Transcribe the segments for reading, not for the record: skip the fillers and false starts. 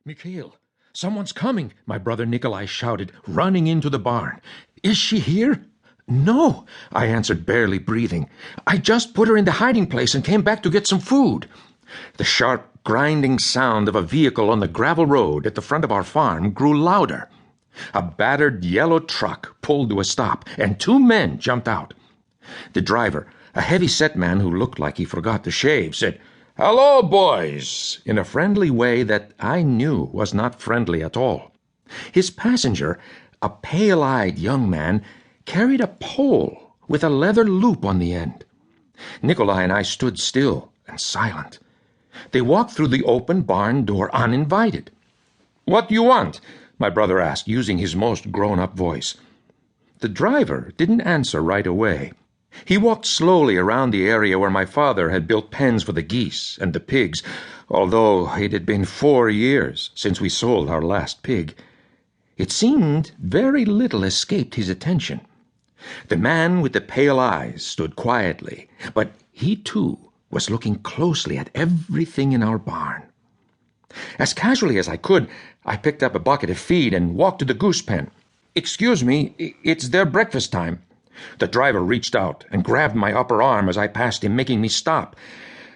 "Mikhail, someone's coming," my brother Nikolai shouted, running into the barn. "Is she here?" "No," I answered, barely breathing. "I just put her in the hiding place and came back to get some food." The sharp, grinding sound of a vehicle on the gravel road at the front of our farm grew louder. A battered yellow truck pulled to a stop, and two men jumped out. The driver, a heavy-set man who looked like he forgot to shave, said, "Hello, boys," in a friendly way that I knew was not friendly at all. His passenger, a pale-eyed young man, carried a pole with a leather loop on the end. Nikolai and I stood still and silent. They walked through the open barn door uninvited. "What do you want?" my brother asked, using his most grown-up voice. The driver didn't answer right away. He walked slowly around the area where my father had built pens for the geese and the pigs, although it had been 4 years since we sold our last pig. It seemed very little escaped his attention. The man with the pale eyes stood quietly, but he too was looking closely at everything in our barn. As casually as I could, I picked up a bucket of feed and walked to the goose pen. "Excuse me, it's their breakfast time." The driver reached out and grabbed my upper arm as I passed him, making me stop.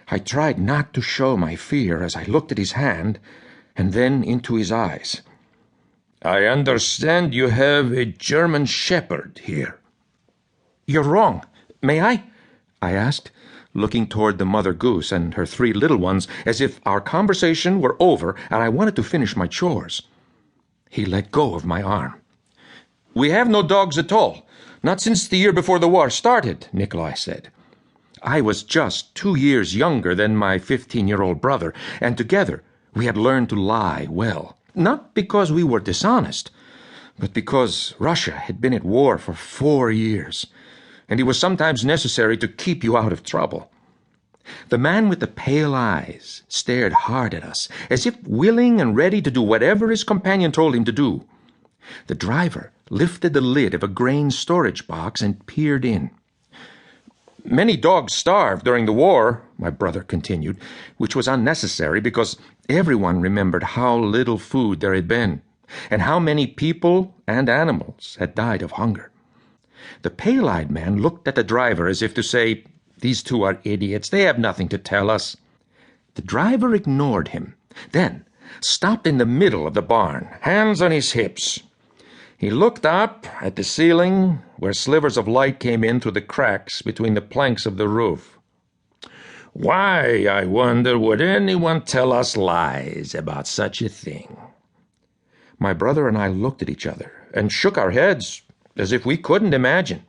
I tried not to show my fear as I looked at his hand and then into his eyes. "I understand you have a German shepherd here." "You're wrong. May I?" I asked, looking toward the mother goose and her 3 little ones as if our conversation were over and I wanted to finish my chores. He let go of my arm. "We have no dogs at all. Not since the year before the war started," Nikolai said. I was just 2 years younger than my 15-year-old brother, and together we had learned to lie well. Not because we were dishonest, but because Russia had been at war for 4 years, and it was sometimes necessary to keep you out of trouble. The man with the pale eyes stared hard at us, as if willing and ready to do whatever his companion told him to do. The driver lifted the lid of a grain storage box and peered in. "Many dogs starved during the war," my brother continued, which was unnecessary because everyone remembered how little food there had been, and how many people and animals had died of hunger. The pale-eyed man looked at the driver as if to say, "These two are idiots. They have nothing to tell us." The driver ignored him, then stopped in the middle of the barn, hands on his hips. He looked up at the ceiling, where slivers of light came in through the cracks between the planks of the roof. "Why, I wonder, would anyone tell us lies about such a thing?" My brother and I looked at each other and shook our heads as if we couldn't imagine.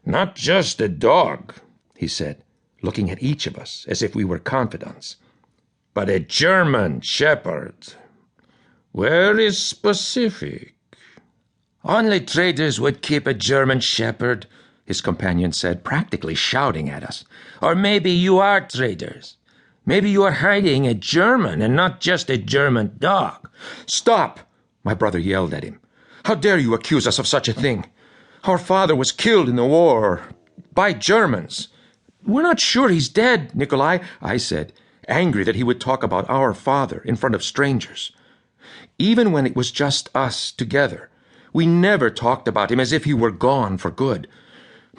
"Not just a dog," he said, looking at each of us as if we were confidants, "but a German shepherd. Very specific." "Only traitors would keep a German shepherd," his companion said, practically shouting at us. "Or maybe you are traitors. Maybe you are hiding a German and not just a German dog." "Stop!" my brother yelled at him. "How dare you accuse us of such a thing? Our father was killed in the war by Germans." "We're not sure he's dead, Nikolai," I said, angry that he would talk about our father in front of strangers. Even when it was just us together, we never talked about him as if he were gone for good.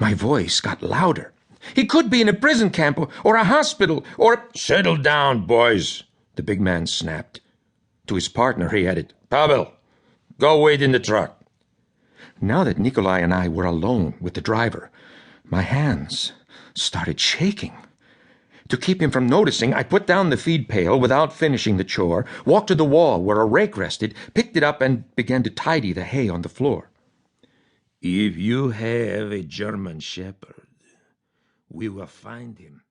My voice got louder. "He could be in a prison camp or a hospital or—" "Settle down, boys," the big man snapped. To his partner he added, "Pavel, go wait in the truck." Now that Nikolai and I were alone with the driver, my hands started shaking. To keep him from noticing, I put down the feed pail without finishing the chore, walked to the wall where a rake rested, picked it up, and began to tidy the hay on the floor. "If you have a German shepherd, we will find him."